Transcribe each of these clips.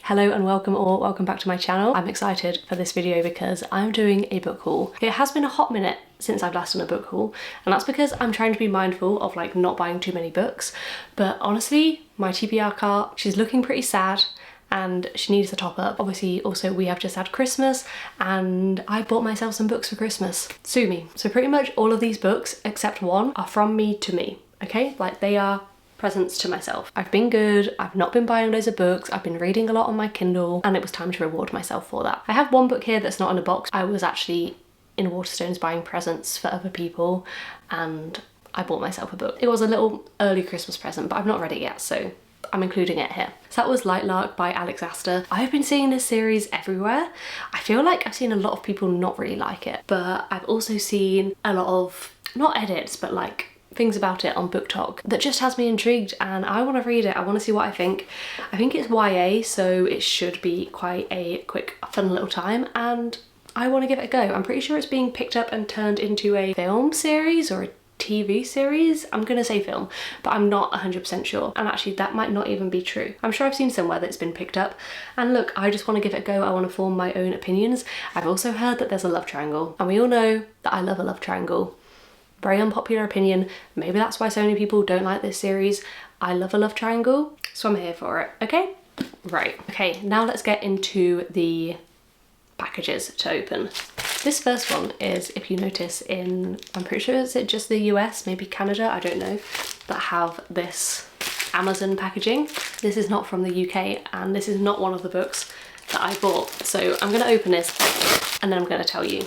Hello and welcome back to my channel. I'm excited for this video because I'm doing a book haul. It has been a hot minute since I've last done a book haul, and that's because I'm trying to be mindful of like not buying too many books. But honestly, my TBR cart, she's looking pretty sad and she needs a top up. Obviously, also we have just had Christmas and I bought myself some books for Christmas. Sue me. So pretty much all of these books, except one, are from me to me, okay? Like they are presents to myself. I've been good, I've not been buying loads of books, I've been reading a lot on my Kindle, and it was time to reward myself for that. I have one book here that's not in a box. I was actually in Waterstones buying presents for other people and I bought myself a book. It was a little early Christmas present, but I've not read it yet, so I'm including it here. So that was Light Lark by Alex Astor. I've been seeing this series everywhere. I feel like I've seen a lot of people not really like it, but I've also seen a lot of, not edits, but like things about it on BookTok that just has me intrigued and I want to read it. I want to see what I think. I think it's YA, so it should be quite a quick, fun little time, and I want to give it a go. I'm pretty sure it's being picked up and turned into a film series or a TV series. I'm gonna say film, but I'm not 100% sure. And actually that might not even be true. I'm sure I've seen somewhere that it's been picked up. And look, I just want to give it a go. I want to form my own opinions. I've also heard that there's a love triangle, and we all know that I love a love triangle. Very unpopular opinion. Maybe that's why so many people don't like this series. I love a love triangle, so I'm here for it, okay? Right, okay, now let's get into the packages to open. This first one is, if you notice, in, I'm pretty sure is it just the US, maybe Canada, I don't know, that have this Amazon packaging. This is not from the UK, and this is not one of the books that I bought. So I'm gonna open this and then I'm gonna tell you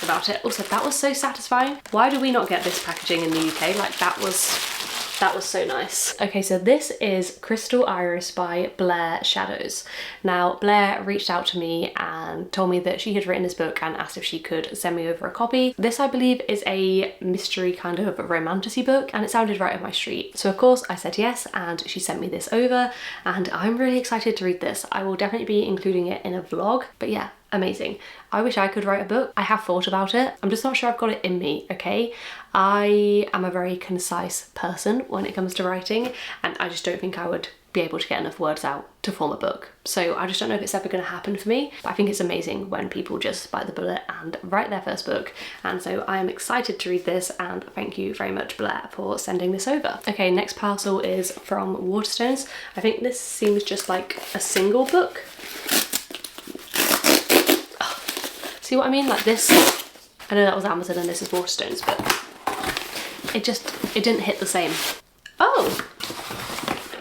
about it. Also, that was so satisfying. Why do we not get this packaging in the UK? Like that was so nice. Okay, so this is Crystal Iris by Blair Shadows. Now, Blair reached out to me and told me that she had written this book and asked if she could send me over a copy. This, I believe, is a mystery kind of romantasy book, and it sounded right up my street. So of course I said yes, and she sent me this over, and I'm really excited to read this. I will definitely be including it in a vlog, but yeah, amazing. I wish I could write a book. I have thought about it. I'm just not sure I've got it in me, okay? I am a very concise person when it comes to writing, and I just don't think I would be able to get enough words out to form a book. So I just don't know if it's ever going to happen for me, but I think it's amazing when people just bite the bullet and write their first book. And so I am excited to read this, and thank you very much, Blair, for sending this over. Okay, next parcel is from Waterstones. I think this seems just like a single book. See what I mean? Like this, I know that was Amazon and this is Waterstones, but it didn't hit the same. Oh!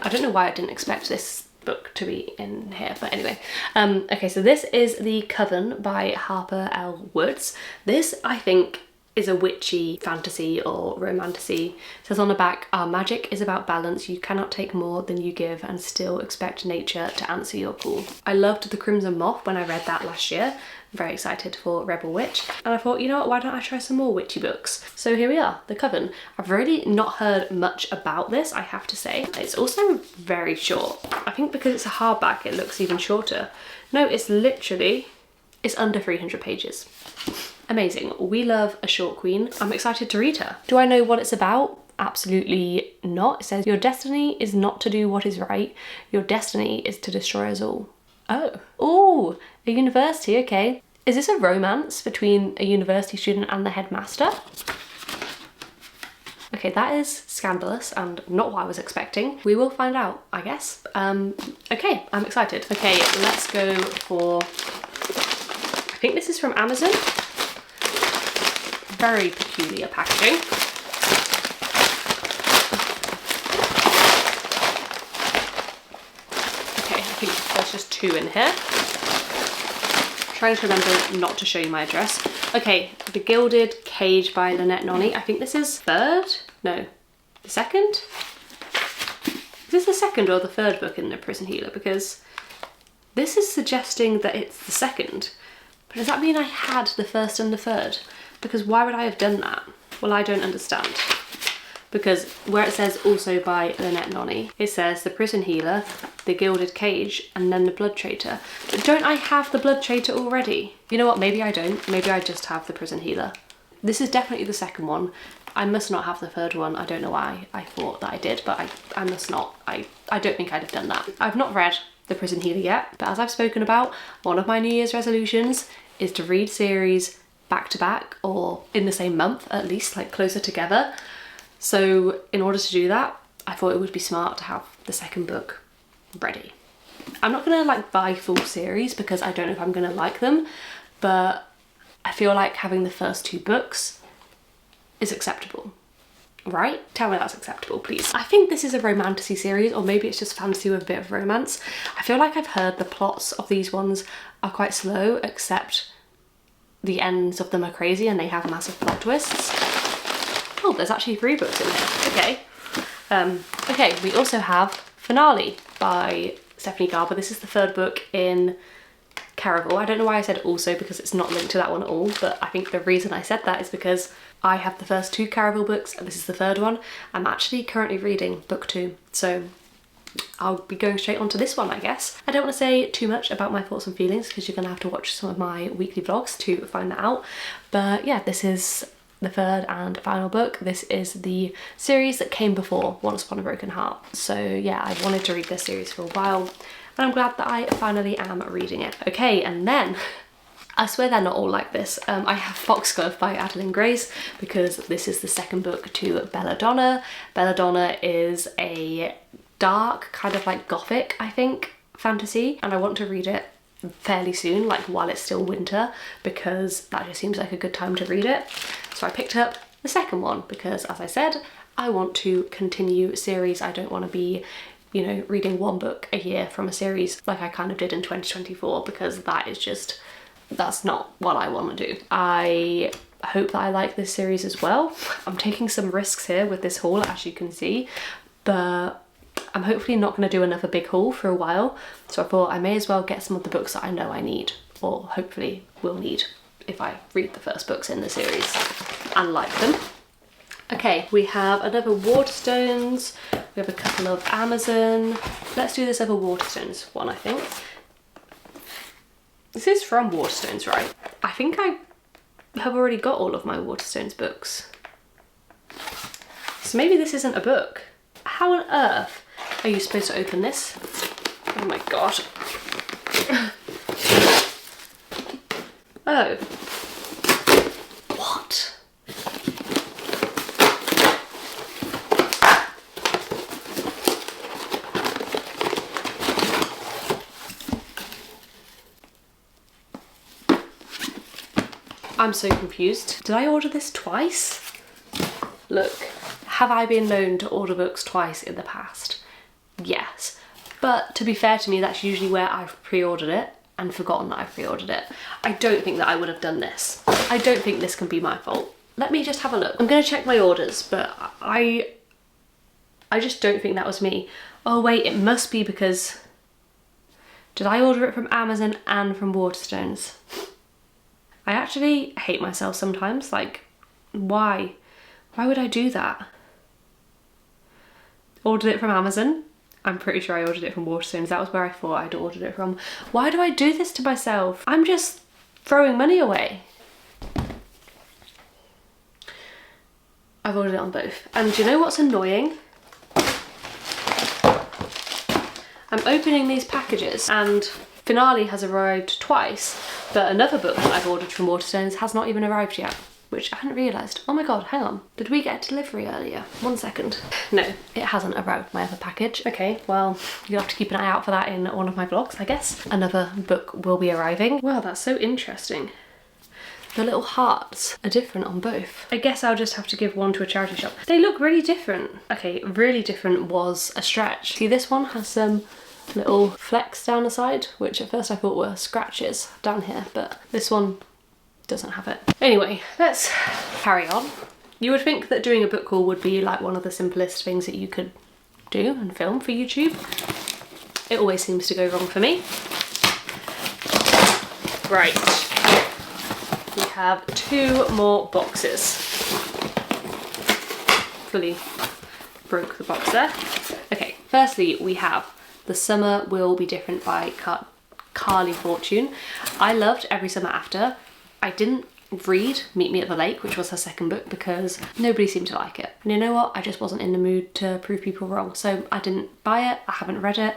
I don't know why I didn't expect this book to be in here, but anyway. Okay, so this is The Coven by Harper L. Woods. This, I think, is a witchy fantasy or romantasy. It says on the back, our magic is about balance. You cannot take more than you give and still expect nature to answer your call. I loved The Crimson Moth when I read that last year. I'm very excited for Rebel Witch. And I thought, you know what, why don't I try some more witchy books? So here we are, The Coven. I've really not heard much about this, I have to say. It's also very short. I think because it's a hardback, it looks even shorter. No, it's literally, it's under 300 pages. Amazing. We love a short queen. I'm excited to read her. Do I know what it's about? Absolutely not. It says, your destiny is not to do what is right. Your destiny is to destroy us all. Oh. Ooh, a university, okay. Is this a romance between a university student and the headmaster? Okay, that is scandalous and not what I was expecting. We will find out, I guess. Okay, I'm excited. Okay, let's go for, I think this is from Amazon. Very peculiar packaging. Okay, I think there's just two in here. Trying to remember not to show you my address. Okay, The Gilded Cage by Lynette Noni. I think this is the second? Is this the second or the third book in The Prison Healer? Because this is suggesting that it's the second. But does that mean I had the first and the third? Because why would I have done that? Well, I don't understand. Because where it says also by Lynette Noni, it says The Prison Healer, The Gilded Cage, and then The Blood Traitor. But don't I have The Blood Traitor already? You know what, maybe I don't. Maybe I just have The Prison Healer. This is definitely the second one. I must not have the third one. I don't know why I thought that I did, but I must not. I don't think I'd have done that. I've not read The Prison Healer yet, but as I've spoken about, one of my New Year's resolutions is to read series back to back, or in the same month at least, like closer together. So in order to do that, I thought it would be smart to have the second book ready. I'm not gonna like buy full series because I don't know if I'm gonna like them, but I feel like having the first 2 books is acceptable. Right? Tell me that's acceptable, please. I think this is a romantasy series, or maybe it's just fantasy with a bit of romance. I feel like I've heard the plots of these ones are quite slow, except the ends of them are crazy and they have massive plot twists. Oh, there's actually 3 books in here. Okay. Okay, we also have Finale by Stephanie Garber. This is the 3rd book in Caraval. I don't know why I said also, because it's not linked to that one at all, but I think the reason I said that is because I have the first 2 Caraval books and this is the 3rd one. I'm actually currently reading book 2, so I'll be going straight on to this one, I guess. I don't want to say too much about my thoughts and feelings because you're going to have to watch some of my weekly vlogs to find that out. But yeah, this is the 3rd and final book. This is the series that came before Once Upon a Broken Heart. So yeah, I've wanted to read this series for a while and I'm glad that I finally am reading it. Okay, and then I swear they're not all like this. I have Foxglove by Adeline Grace because this is the 2nd book to Belladonna. Belladonna is a dark, kind of like gothic, I think, fantasy, and I want to read it fairly soon, like while it's still winter, because that just seems like a good time to read it. So I picked up the 2nd one because, as I said, I want to continue series. I don't want to be, you know, reading 1 book a year from a series like I kind of did in 2024, because that is just, that's not what I want to do. I hope that I like this series as well. I'm taking some risks here with this haul, as you can see, but I'm hopefully not going to do another big haul for a while, so I thought I may as well get some of the books that I know I need, or hopefully will need, if I read the first books in the series and like them. Okay, we have another Waterstones, we have a couple of Amazon. Let's do this other Waterstones one, I think. This is from Waterstones, right? I think I have already got all of my Waterstones books. So maybe this isn't a book. How on earth are you supposed to open this? Oh my god. Oh. What? I'm so confused. Did I order this twice? Look, have I been known to order books twice in the past? Yes. But to be fair to me, that's usually where I've pre-ordered it and forgotten that I've pre-ordered it. I don't think that I would have done this. I don't think this can be my fault. Let me just have a look. I'm gonna check my orders, but I just don't think that was me. Oh wait, it must be because, did I order it from Amazon and from Waterstones? I actually hate myself sometimes, like, why? Why would I do that? Ordered it from Amazon. I'm pretty sure I ordered it from Waterstones. That was where I thought I'd ordered it from. Why do I do this to myself? I'm just throwing money away. I've ordered it on both. And do you know what's annoying? I'm opening these packages and Finale has arrived twice, but another book that I've ordered from Waterstones has not even arrived yet, which I hadn't realised. Oh my god, hang on. Did we get a delivery earlier? 1 second. No, it hasn't arrived, my other package. Okay, well, you'll have to keep an eye out for that in one of my vlogs, I guess. Another book will be arriving. Wow, that's so interesting. The little hearts are different on both. I guess I'll just have to give one to a charity shop. They look really different. Okay, really different was a stretch. See, this one has some little flecks down the side, which at first I thought were scratches down here, but this one doesn't have it. Anyway, let's carry on. You would think that doing a book haul would be like one of the simplest things that you could do and film for YouTube. It always seems to go wrong for me. Right. We have 2 more boxes. Fully broke the box there. Okay, firstly we have The Summer Will Be Different by Carly Fortune. I loved Every Summer After. I didn't read Meet Me at the Lake, which was her second book, because nobody seemed to like it. And you know what? I just wasn't in the mood to prove people wrong, so I didn't buy it, I haven't read it.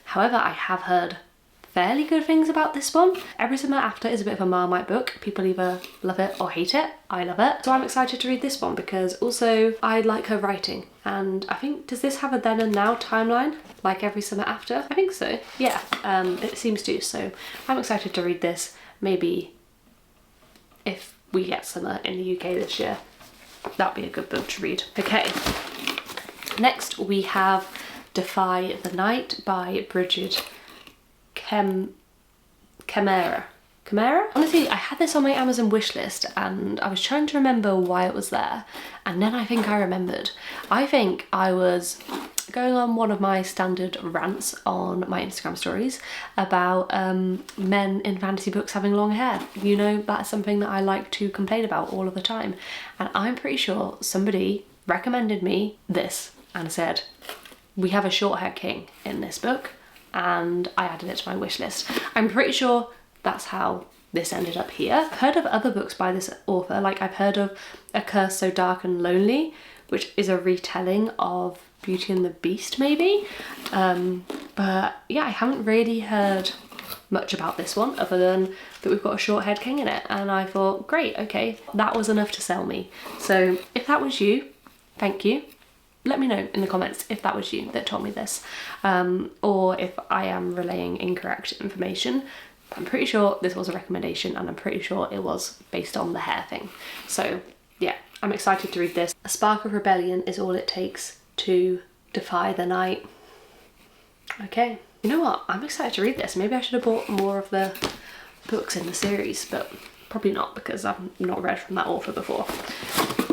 However, I have heard fairly good things about this one. Every Summer After is a bit of a Marmite book. People either love it or hate it. I love it. So I'm excited to read this one because also I like her writing. And I think, does this have a then and now timeline? Like Every Summer After? I think so. Yeah, it seems to. So I'm excited to read this. Maybe if we get summer in the UK this year, that'd be a good book to read. Okay, next we have Defy the Night by Bridget Camera. Honestly, I had this on my Amazon wishlist and I was trying to remember why it was there, and then I think I remembered. I think I was going on one of my standard rants on my Instagram stories about men in fantasy books having long hair. You know, that's something that I like to complain about all of the time, and I'm pretty sure somebody recommended me this and said, we have a short hair king in this book, and I added it to my wish list. I'm pretty sure that's how this ended up here. I've heard of other books by this author, like I've heard of A Curse So Dark and Lonely, which is a retelling of Beauty and the Beast maybe, but yeah, I haven't really heard much about this one other than that we've got a short-haired king in it, and I thought, great, okay, that was enough to sell me. So if that was you, thank you. Let me know in the comments if that was you that told me this, or if I am relaying incorrect information. I'm pretty sure this was a recommendation, and I'm pretty sure it was based on the hair thing. So yeah, I'm excited to read this. A spark of rebellion is all it takes to defy the night. Okay, you know what? I'm excited to read this. Maybe I should have bought more of the books in the series, but probably not because I've not read from that author before.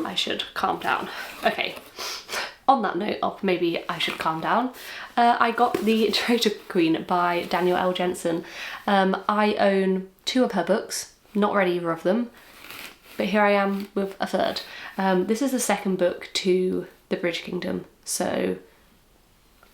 I should calm down. Okay. On that note of maybe I should calm down, I got The Traitor Queen by Danielle L. Jensen. I own 2 of her books, not read either of them, but here I am with a third. This is the second book to The Bridge Kingdom, so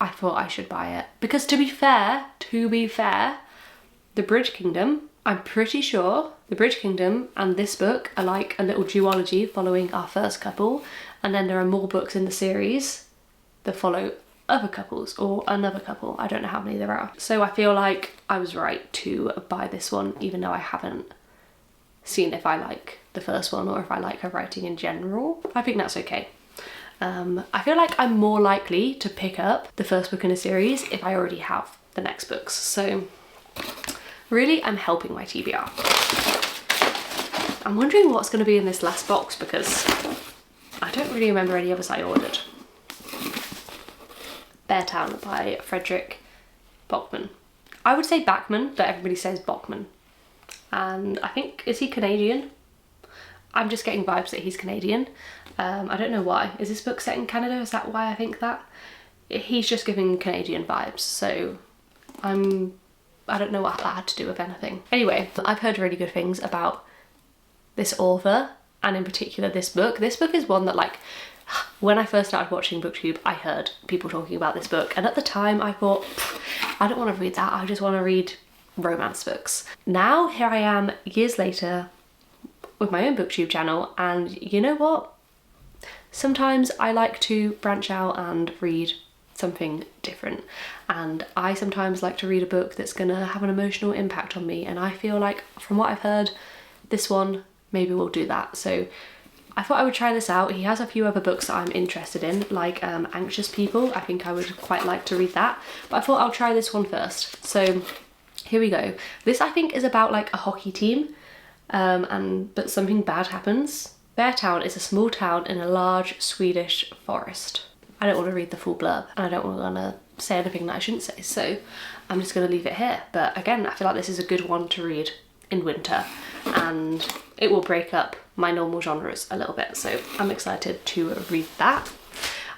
I thought I should buy it. Because to be fair, The Bridge Kingdom, I'm pretty sure The Bridge Kingdom and this book are like a little duology following our first couple, and then there are more books in the series that follow other couples or another couple. I don't know how many there are. So I feel like I was right to buy this one, even though I haven't seen if I like the first one or if I like her writing in general. I think that's okay. I feel like I'm more likely to pick up the first book in a series if I already have the next books. So really, I'm helping my TBR. I'm wondering what's going to be in this last box because I don't really remember any others I ordered. Beartown by Frederick Bachman. I would say Bachman, but everybody says Bachman. And I think, is he Canadian? I'm just getting vibes that he's Canadian. I don't know why. Is this book set in Canada? Is that why I think that? He's just giving Canadian vibes, so I don't know what that had to do with anything. Anyway, I've heard really good things about this author, and in particular this book. This book is one that, like, when I first started watching BookTube, I heard people talking about this book, and at the time I thought, I don't want to read that, I just want to read romance books. Now, here I am years later with my own BookTube channel, and you know what? Sometimes I like to branch out and read something different, and I sometimes like to read a book that's gonna have an emotional impact on me, and I feel like, from what I've heard, this one maybe will do that. So I thought I would try this out. He has a few other books that I'm interested in, like Anxious People. I think I would quite like to read that, but I thought I'll try this one first. So here we go. This, I think, is about like a hockey team, but something bad happens. Beartown is a small town in a large Swedish forest. I don't want to read the full blurb, and I don't want to say anything that I shouldn't say, so I'm just going to leave it here. But again, I feel like this is a good one to read in winter, and it will break up my normal genres a little bit, so I'm excited to read that.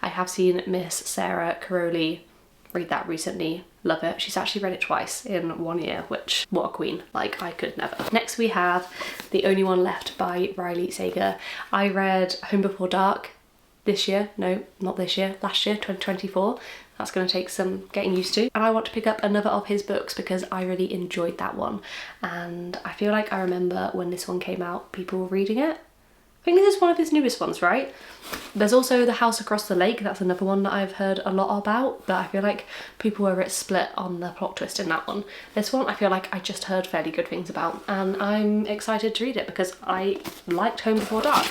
I have seen Miss Sarah Caroli read that recently. Love it. She's actually read it twice in 1 year, which, what a queen. Like, I could never. Next we have The Only One Left by Riley Sager. I read Home Before Dark this year. No, not this year. Last year, 2024. That's going to take some getting used to. And I want to pick up another of his books because I really enjoyed that one. And I feel like I remember when this one came out, people were reading it. I think this is one of his newest ones, right? There's also The House Across the Lake. That's another one that I've heard a lot about, but I feel like people were a bit split on the plot twist in that one. This one I feel like I just heard fairly good things about, and I'm excited to read it because I liked Home Before Dark.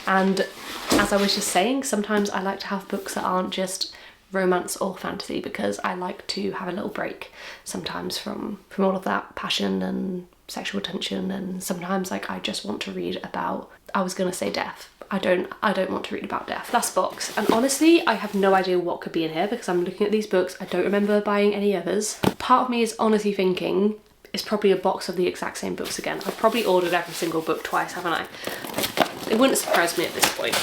And as I was just saying, sometimes I like to have books that aren't just romance or fantasy, because I like to have a little break sometimes from all of that passion and sexual tension, and sometimes like I just want to read about, I was gonna say death. I don't want to read about death. Last box, and honestly I have no idea what could be in here because I'm looking at these books. I don't remember buying any others. Part of me is honestly thinking it's probably a box of the exact same books again. I've probably ordered every single book twice, haven't I? It wouldn't surprise me at this point.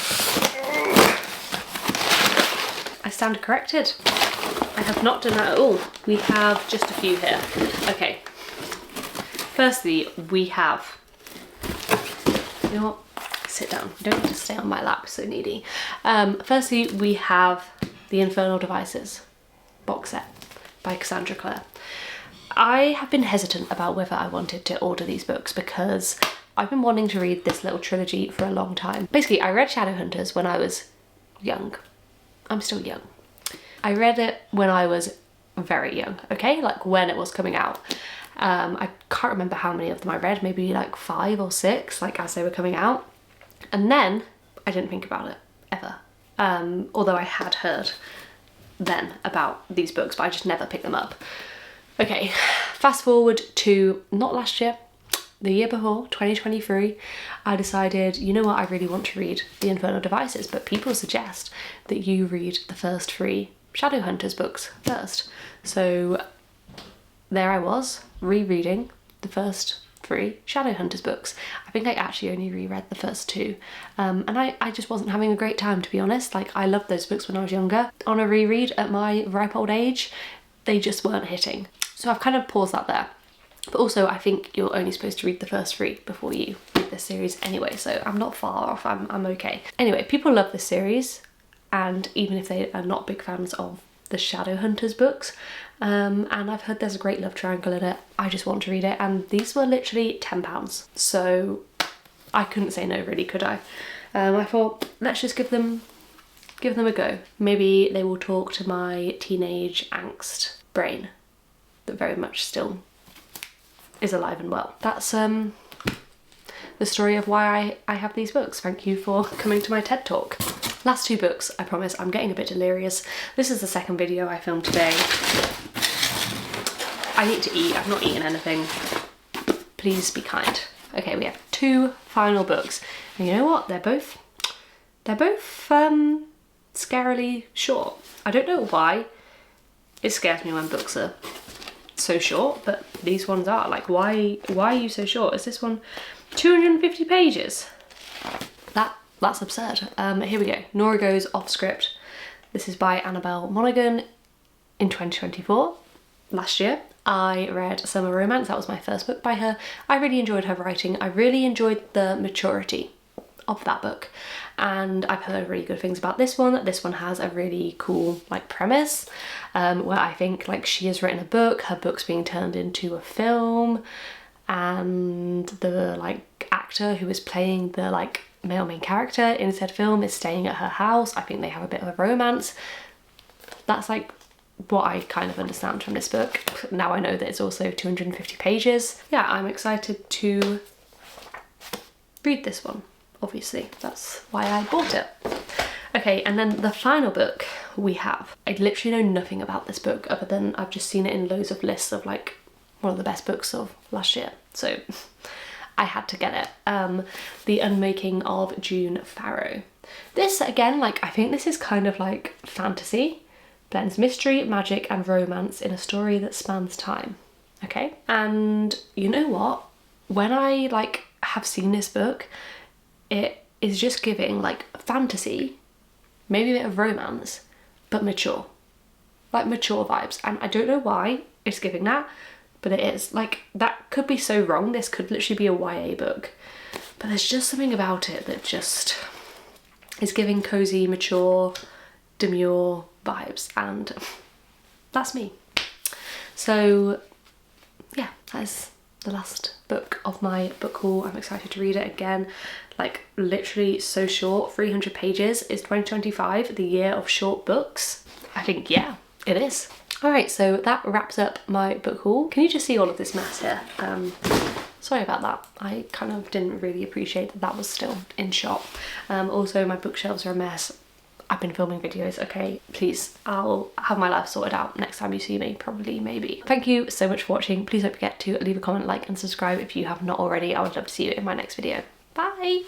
I stand corrected. I have not done that at all. We have just a few here. Okay. Firstly, we have, you know what? Sit down. You don't need to stay on my lap, so needy. Firstly, we have The Infernal Devices box set by Cassandra Clare. I have been hesitant about whether I wanted to order these books because I've been wanting to read this little trilogy for a long time. Basically, I read Shadowhunters when I was young. I'm still young. I read it when I was very young, okay? Like when it was coming out. I can't remember how many of them I read, maybe like 5 or 6, like as they were coming out. And then I didn't think about it ever. Although I had heard then about these books, but I just never picked them up. Okay, fast forward to not last year, the year before, 2023, I decided, you know what, I really want to read The Infernal Devices, but people suggest that you read the first 3 Shadowhunters books first. So there I was, rereading the first 3 Shadowhunters books. I think I actually only reread the first 2, and I just wasn't having a great time, to be honest. Like, I loved those books when I was younger. On a reread at my ripe old age, they just weren't hitting. So I've kind of paused that there. But also I think you're only supposed to read the first 3 before you read this series anyway, so I'm not far off, I'm okay. Anyway, people love this series, and even if they are not big fans of the Shadowhunters books, and I've heard there's a great love triangle in it, I just want to read it, and these were literally £10, so I couldn't say no really, could I? I thought, let's just give them a go. Maybe they will talk to my teenage angst brain that very much still is alive and well. That's the story of why I have these books. Thank you for coming to my TED Talk. Last 2 books, I promise. I'm getting a bit delirious. This is the second video I filmed today. I need to eat. I've not eaten anything. Please be kind. Okay, we have 2 final books. And you know what? They're both scarily short. I don't know why. It scares me when books are so short, but these ones are. Like, why are you so short? Is this one 250 pages? That's absurd. Here we go. Nora Goes Off Script. This is by Annabelle Monaghan in 2024, last year. I read Summer Romance. That was my first book by her. I really enjoyed her writing. I really enjoyed the maturity of that book, and I've heard really good things about this one. This one has a really cool like premise, where I think like she has written a book, her book's being turned into a film, and the like actor who is playing the like male main character in said film is staying at her house. I think they have a bit of a romance. That's like what I kind of understand from this book. Now I know that it's also 250 pages. Yeah, I'm excited to read this one. Obviously, that's why I bought it. Okay, and then the final book we have. I literally know nothing about this book other than I've just seen it in loads of lists of like one of the best books of last year, so I had to get it. The Unmaking of June Farrow. This again, like, I think this is kind of like fantasy, blends mystery, magic and romance in a story that spans time. Okay, and you know what, when I like have seen this book, it is just giving like fantasy, maybe a bit of romance, but mature. Like mature vibes. And I don't know why it's giving that, but it is. Like, that could be so wrong. This could literally be a YA book. But there's just something about it that just is giving cozy, mature, demure vibes. And that's me. So yeah, that's the last book of my book haul. I'm excited to read it again. Like literally so short, 300 pages. Is 2025 the year of short books? I think, yeah, it is. All right, so that wraps up my book haul. Can you just see all of this mess here? Sorry about that. I kind of didn't really appreciate that that was still in shot. Also, my bookshelves are a mess. I've been filming videos, okay? Please, I'll have my life sorted out next time you see me, probably, maybe. Thank you so much for watching. Please don't forget to leave a comment, like, and subscribe if you have not already. I would love to see you in my next video. Bye!